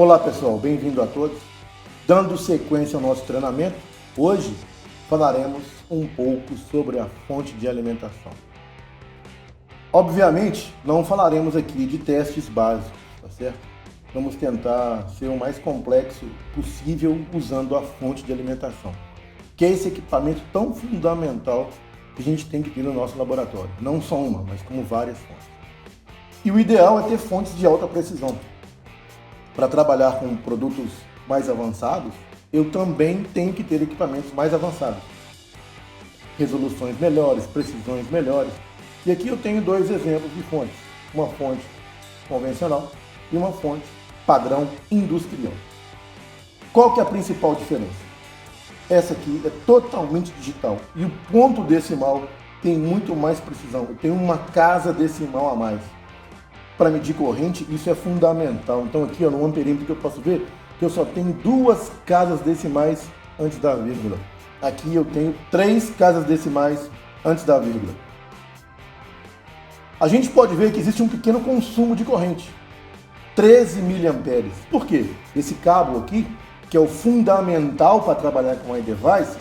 Olá pessoal, bem-vindo a todos. Dando sequência ao nosso treinamento, hoje falaremos um pouco sobre a fonte de alimentação. Obviamente, não falaremos aqui de testes básicos, tá certo? Vamos tentar ser o mais complexo possível usando a fonte de alimentação, que é esse equipamento tão fundamental que a gente tem que ter no nosso laboratório. Não só uma, mas como várias fontes. E o ideal é ter fontes de alta precisão. Para trabalhar com produtos mais avançados, eu também tenho que ter equipamentos mais avançados. Resoluções melhores, precisões melhores. E aqui eu tenho dois exemplos de fontes. Uma fonte convencional e uma fonte padrão industrial. Qual que é a principal diferença? Essa aqui é totalmente digital e o ponto decimal tem muito mais precisão. Eu tenho uma casa decimal a mais. Para medir corrente, isso é fundamental. Então aqui no amperímetro que eu posso ver que eu só tenho 2 casas decimais antes da vírgula. Aqui eu tenho 3 casas decimais antes da vírgula. A gente pode ver que existe um pequeno consumo de corrente, 13 mA. Por quê? Esse cabo aqui, que é o fundamental para trabalhar com o iDevice,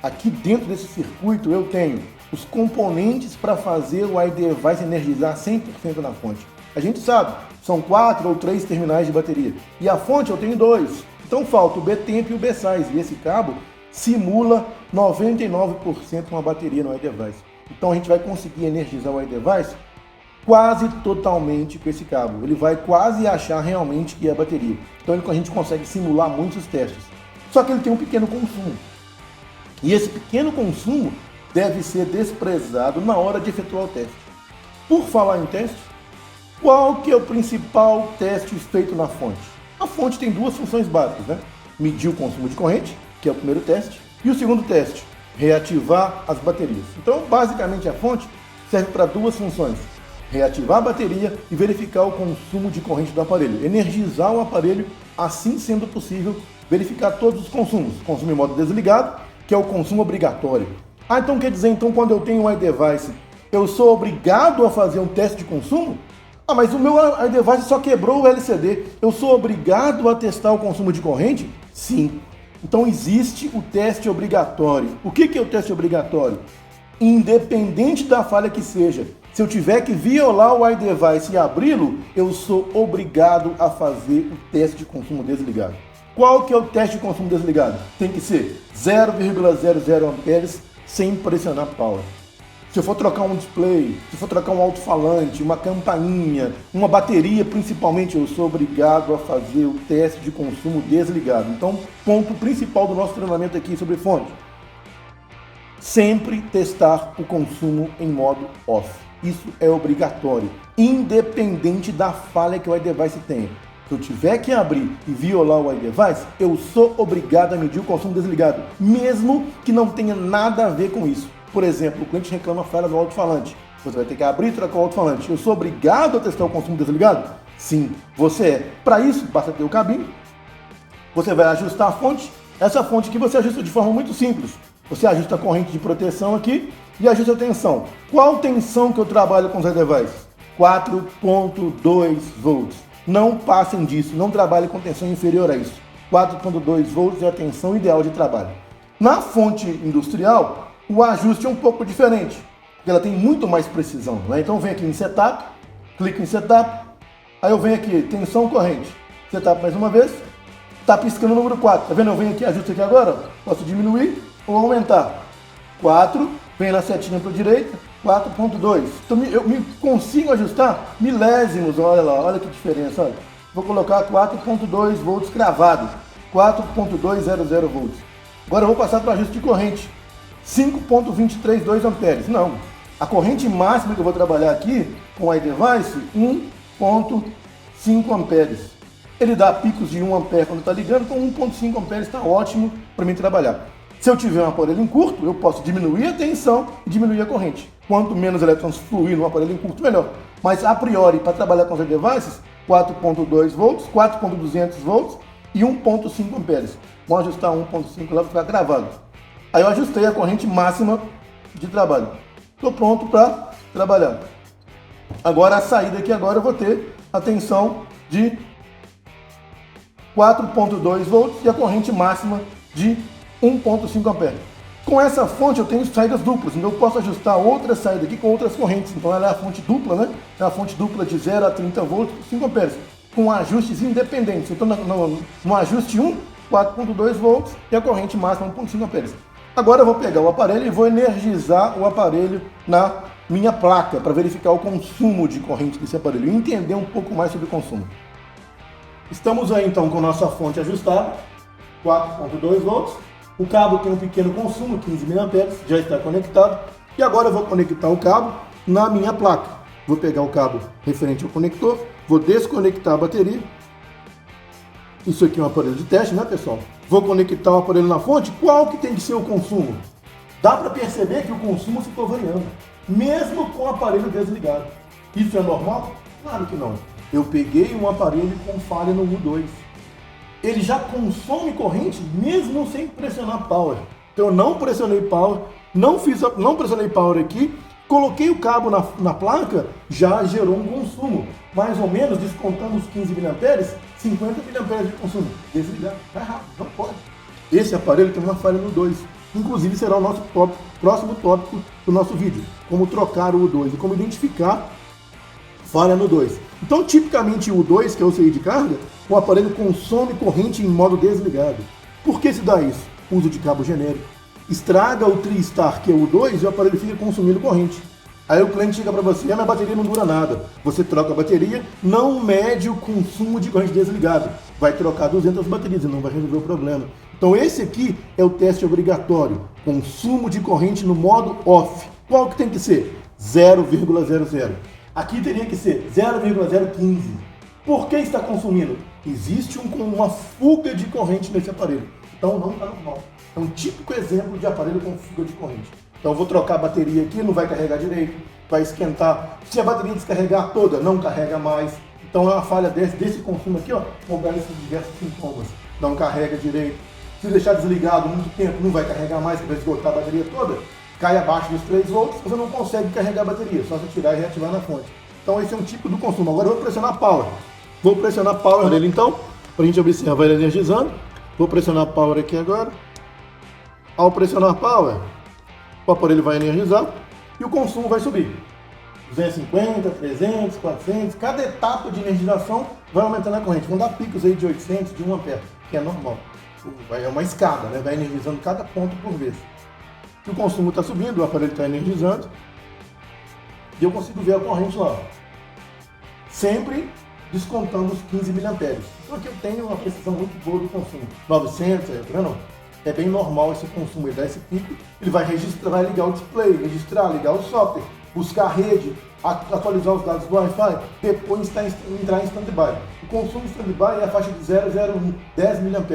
aqui dentro desse circuito eu tenho os componentes para fazer o iDevice energizar 100% na fonte. A gente sabe, são 4 ou 3 terminais de bateria. E a fonte eu tenho 2. Então falta o B-Temp e o B-Size. E esse cabo simula 99% uma bateria no iDevice. Então a gente vai conseguir energizar o iDevice quase totalmente com esse cabo. Ele vai quase achar realmente que é a bateria. Então a gente consegue simular muitos testes. Só que ele tem um pequeno consumo. E esse pequeno consumo deve ser desprezado na hora de efetuar o teste. Por falar em teste, qual que é o principal teste feito na fonte? A fonte tem 2 funções básicas, né? Medir o consumo de corrente, que é o primeiro teste, e o segundo teste, reativar as baterias. Então, basicamente, a fonte serve para 2 funções: reativar a bateria e verificar o consumo de corrente do aparelho, energizar o aparelho, assim sendo possível, verificar todos os consumos. Consumo em modo desligado, que é o consumo obrigatório. Então quer dizer, quando eu tenho um iDevice, eu sou obrigado a fazer um teste de consumo? Mas o meu iDevice só quebrou o LCD. Eu sou obrigado a testar o consumo de corrente? Sim. Então existe o teste obrigatório. O que é o teste obrigatório? Independente da falha que seja, se eu tiver que violar o iDevice e abri-lo, eu sou obrigado a fazer o teste de consumo desligado. Qual que é o teste de consumo desligado? Tem que ser 0,00 amperes sem pressionar power. Se eu for trocar um display, se eu for trocar um alto-falante, uma campainha, uma bateria principalmente, eu sou obrigado a fazer o teste de consumo desligado. Então, ponto principal do nosso treinamento aqui sobre fonte: sempre testar o consumo em modo off. Isso é obrigatório, independente da falha que o iDevice tenha. Se eu tiver que abrir e violar o iDevice, eu sou obrigado a medir o consumo desligado, mesmo que não tenha nada a ver com isso. Por exemplo, o cliente reclama falha do alto-falante. Você vai ter que abrir e trocar o alto-falante. Eu sou obrigado a testar o consumo desligado? Sim, você é. Para isso, basta ter o cabinho. Você vai ajustar a fonte. Essa fonte aqui você ajusta de forma muito simples. Você ajusta a corrente de proteção aqui e ajusta a tensão. Qual tensão que eu trabalho com os iDevices? 4.2 volts. Não passem disso, não trabalhem com tensão inferior a isso. 4.2 volts é a tensão ideal de trabalho. Na fonte industrial, o ajuste é um pouco diferente, porque ela tem muito mais precisão, né? Então vem aqui em Setup, clico em Setup, aí eu venho aqui, tensão corrente, Setup mais uma vez, está piscando o número 4, tá vendo? Eu venho aqui, ajuste aqui agora, posso diminuir ou aumentar. 4, vem na setinha para a direita, 4.2. Então eu consigo ajustar milésimos, olha lá, olha que diferença. Olha. Vou colocar 4.2 volts cravado, 4.200 volts. Agora eu vou passar para o ajuste de corrente, 5.232 amperes. Não, a corrente máxima que eu vou trabalhar aqui com o iDevice, 1.5 amperes. Ele dá picos de 1 ampere quando está ligando, então 1.5 amperes está ótimo para mim trabalhar. Se eu tiver um aparelho em curto, eu posso diminuir a tensão e diminuir a corrente. Quanto menos elétrons fluir no aparelho em curto, melhor. Mas a priori, para trabalhar com os iDevices, 4.2 volts, 4.200 volts e 1.5 amperes. Vamos ajustar 1.5 lá para ficar gravado. Aí eu ajustei a corrente máxima de trabalho. Estou pronto para trabalhar. Agora a saída aqui, agora eu vou ter a tensão de 4.2 volts e a corrente máxima de 1.5 amperes. Com essa fonte eu tenho saídas duplas, então eu posso ajustar outra saída aqui com outras correntes. Então ela é a fonte dupla, né? É a fonte dupla de 0 a 30 volts por 5 amperes, com ajustes independentes. Então no ajuste 1, 4.2 volts e a corrente máxima 1.5 amperes. Agora eu vou pegar o aparelho e vou energizar o aparelho na minha placa para verificar o consumo de corrente desse aparelho e entender um pouco mais sobre o consumo. Estamos aí então com nossa fonte ajustada, 4.2 volts. O cabo tem um pequeno consumo, 15 mA, já está conectado. E agora eu vou conectar o cabo na minha placa. Vou pegar o cabo referente ao conector, vou desconectar a bateria. Isso aqui é um aparelho de teste, né, pessoal? Vou conectar o aparelho na fonte. Qual que tem que ser o consumo? Dá para perceber que o consumo ficou variando, mesmo com o aparelho desligado. Isso é normal? Claro que não. Eu peguei um aparelho com falha no U2. Ele já consome corrente mesmo sem pressionar power. Então eu não pressionei power, não pressionei power aqui, coloquei o cabo na placa, já gerou um consumo. Mais ou menos, descontando os 15 mA, 50 mA de consumo. Desligar, tá errado, não pode. Esse aparelho tem uma falha no U2. Inclusive será o nosso próximo tópico do nosso vídeo. Como trocar o U2 e como identificar falha no U2. Então, tipicamente o U2, que é o CI de carga, o aparelho consome corrente em modo desligado. Por que se dá isso? Uso de cabo genérico. Estraga o TriStar, que é o U2, e o aparelho fica consumindo corrente. Aí o cliente chega para você, minha bateria não dura nada. Você troca a bateria, não mede o consumo de corrente desligado. Vai trocar 200 baterias e não vai resolver o problema. Então esse aqui é o teste obrigatório. Consumo de corrente no modo off. Qual que tem que ser? 0,00. Aqui teria que ser 0,015. Por que está consumindo? Existe uma fuga de corrente nesse aparelho. Então não está normal. É um típico exemplo de aparelho com fuga de corrente. Então eu vou trocar a bateria aqui, não vai carregar direito, vai esquentar. Se a bateria descarregar toda, não carrega mais. Então é uma falha desse consumo aqui, ó, obedece diversos sintomas. Não carrega direito. Se deixar desligado muito tempo, não vai carregar mais, vai esgotar a bateria toda. Cai abaixo dos 3 volts, você não consegue carregar a bateria, só se tirar e reativar na fonte. Então esse é um tipo do consumo. Agora eu vou pressionar power. Vou pressionar power nele então, para a gente observar ele energizando. Vou pressionar power aqui agora. Ao pressionar power, o aparelho vai energizar e o consumo vai subir. 250, 300, 400, cada etapa de energização vai aumentando a corrente. Vão dar picos aí de 800, de 1 ampere, que é normal. É uma escada, né? Vai energizando cada ponto por vez. O consumo está subindo, o aparelho está energizando e eu consigo ver a corrente lá. Sempre descontando os 15 mA. Então aqui eu tenho uma precisão muito boa do consumo. 900, não? É bem normal esse consumo, ele dá esse pico, ele vai registrar, vai ligar o display, registrar, ligar o software, buscar a rede, atualizar os dados do Wi-Fi, depois entrar em stand-by. O consumo stand-by é a faixa de 0,01, 10 mA.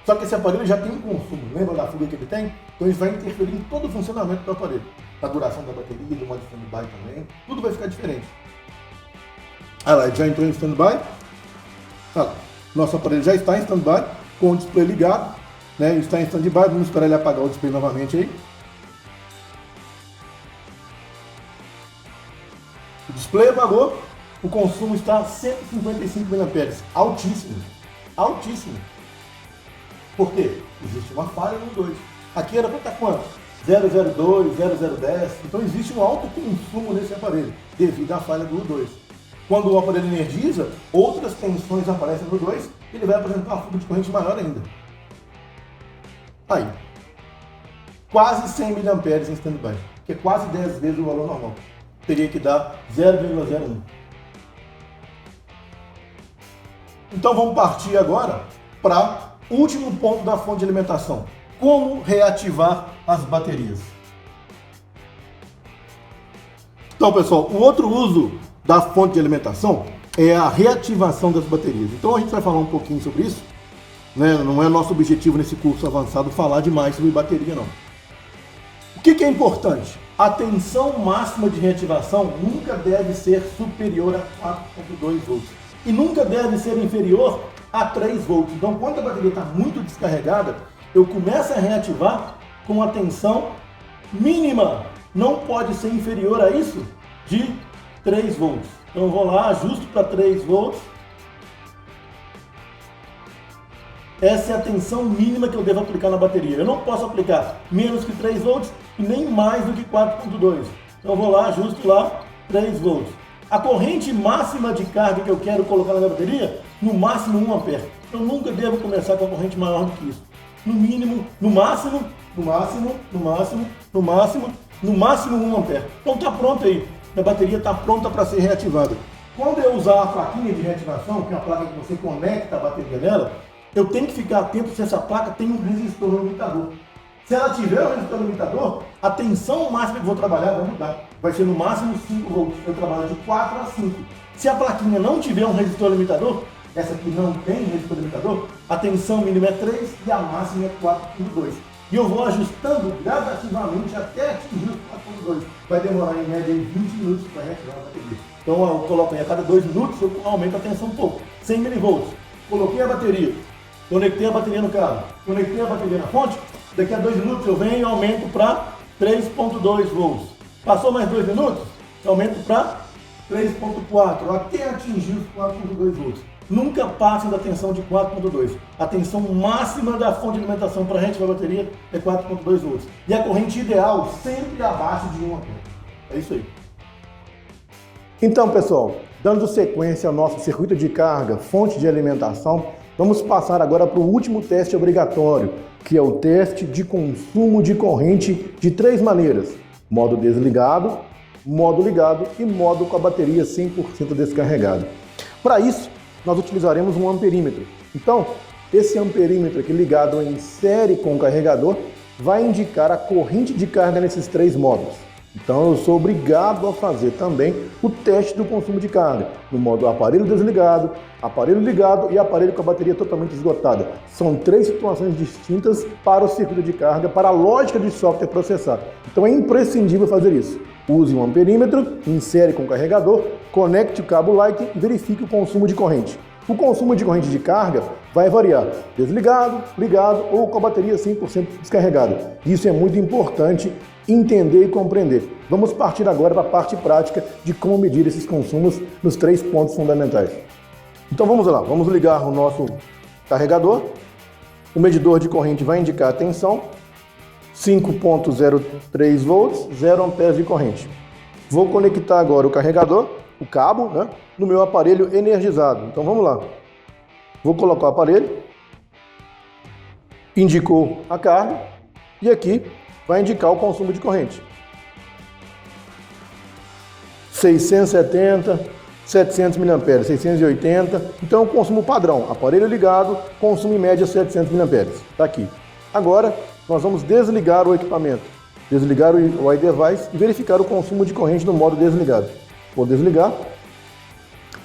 Só que esse aparelho já tem um consumo, lembra da fuga que ele tem? Então isso vai interferir em todo o funcionamento do aparelho. Na duração da bateria, do modo stand-by também, tudo vai ficar diferente. Olha lá, já entrou em stand-by. Nosso aparelho já está em stand-by, com o display ligado, né? Está em stand-by, vamos esperar ele apagar o display novamente aí. O display apagou, o consumo está a 155 mA, altíssimo, altíssimo. Por quê? Existe uma falha no 2. Aqui era para estar quanto? 002, 0010. Então existe um alto consumo nesse aparelho, devido à falha do U2. Quando o aparelho energiza, outras tensões aparecem no 2 e ele vai apresentar uma fuga de corrente maior ainda. Aí, quase 100 mA em stand-by, que é quase 10 vezes o valor normal. Teria que dar 0,01. Então vamos partir agora para o último ponto da fonte de alimentação. Como reativar as baterias. Então, pessoal, o outro uso da fonte de alimentação é a reativação das baterias. Então a gente vai falar um pouquinho sobre isso, né? Não é nosso objetivo nesse curso avançado falar demais sobre bateria, não. O que é importante? A tensão máxima de reativação nunca deve ser superior a 4,2 volts e nunca deve ser inferior a 3 volts. Então, quando a bateria está muito descarregada, eu começo a reativar com a tensão mínima. Não pode ser inferior a isso de 3 volts. Então eu vou lá, ajusto para 3 volts. Essa é a tensão mínima que eu devo aplicar na bateria. Eu não posso aplicar menos que 3 volts e nem mais do que 4.2. Então eu vou lá, ajusto lá 3 volts. A corrente máxima de carga que eu quero colocar na minha bateria, no máximo 1 ampere. Eu nunca devo começar com a corrente maior do que isso. No mínimo, no máximo 1 ampere. Então está pronto aí. Minha bateria está pronta para ser reativada. Quando eu usar a plaquinha de reativação, que é a placa que você conecta a bateria nela, eu tenho que ficar atento se essa placa tem um resistor limitador. Se ela tiver um resistor limitador, a tensão máxima que eu vou trabalhar vai mudar. Vai ser no máximo 5 volts. Eu trabalho de 4 a 5. Se a plaquinha não tiver um resistor limitador, essa aqui não tem resistor limitador, a tensão mínima é 3 e a máxima é 4.2. E eu vou ajustando gradativamente até atingir os 4.2. Vai demorar em média 20 minutos para reativar a bateria. Então eu coloco aí a cada 2 minutos, eu aumento a tensão um pouco. 100 mV. Coloquei a bateria. Conectei a bateria no cabo, conectei a bateria na fonte, daqui a 2 minutos eu venho e aumento para 3.2 volts. Passou mais 2 minutos, eu aumento para 3.4, até atingir os 4.2 volts. Nunca passe da tensão de 4.2. A tensão máxima da fonte de alimentação para reativar a bateria é 4.2 volts. E a corrente ideal sempre abaixo de 1 ampere. É isso aí. Então, pessoal, dando sequência ao nosso circuito de carga, fonte de alimentação, vamos passar agora para o último teste obrigatório, que é o teste de consumo de corrente de 3 maneiras: modo desligado, modo ligado e modo com a bateria 100% descarregada. Para isso, nós utilizaremos um amperímetro. Então, esse amperímetro aqui ligado em série com o carregador vai indicar a corrente de carga nesses 3 modos. Então eu sou obrigado a fazer também o teste do consumo de carga, no modo aparelho desligado, aparelho ligado e aparelho com a bateria totalmente esgotada. São 3 situações distintas para o circuito de carga, para a lógica de software processar. Então é imprescindível fazer isso. Use um amperímetro, insere com o carregador, conecte o cabo Lightning e verifique o consumo de corrente. O consumo de corrente de carga vai variar desligado, ligado ou com a bateria 100% descarregada. Isso é muito importante entender e compreender. Vamos partir agora para a parte prática de como medir esses consumos nos 3 pontos fundamentais. Então vamos lá, vamos ligar o nosso carregador. O medidor de corrente vai indicar a tensão, 5.03 volts, 0 amperes de corrente. Vou conectar agora o carregador, o cabo, no meu aparelho energizado. Então vamos lá. Vou colocar o aparelho, indicou a carga e aqui vai indicar o consumo de corrente. 670, 700 mA, 680. Então o consumo padrão, aparelho ligado, consumo em média 700 mA. Está aqui. Agora nós vamos desligar o equipamento, desligar o iDevice e verificar o consumo de corrente no modo desligado. Vou desligar.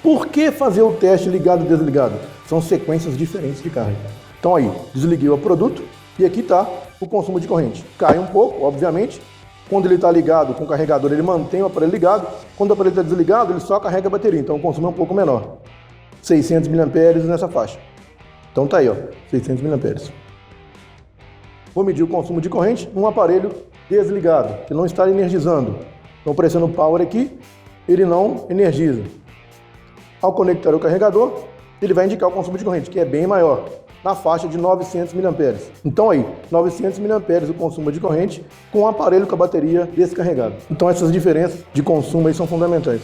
Por que fazer o teste ligado e desligado? São sequências diferentes de carga. Então aí, desliguei o produto e aqui está o consumo de corrente. Cai um pouco, obviamente. Quando ele está ligado com o carregador, ele mantém o aparelho ligado. Quando o aparelho está desligado, ele só carrega a bateria. Então o consumo é um pouco menor. 600 mA nessa faixa. Então tá aí, ó, 600 mA. Vou medir o consumo de corrente num aparelho desligado, que não está energizando. Então pressiono o power aqui, ele não energiza. Ao conectar o carregador, ele vai indicar o consumo de corrente, que é bem maior, na faixa de 900 mA. Então aí, 900 mA o consumo de corrente com o aparelho com a bateria descarregada. Então essas diferenças de consumo aí são fundamentais.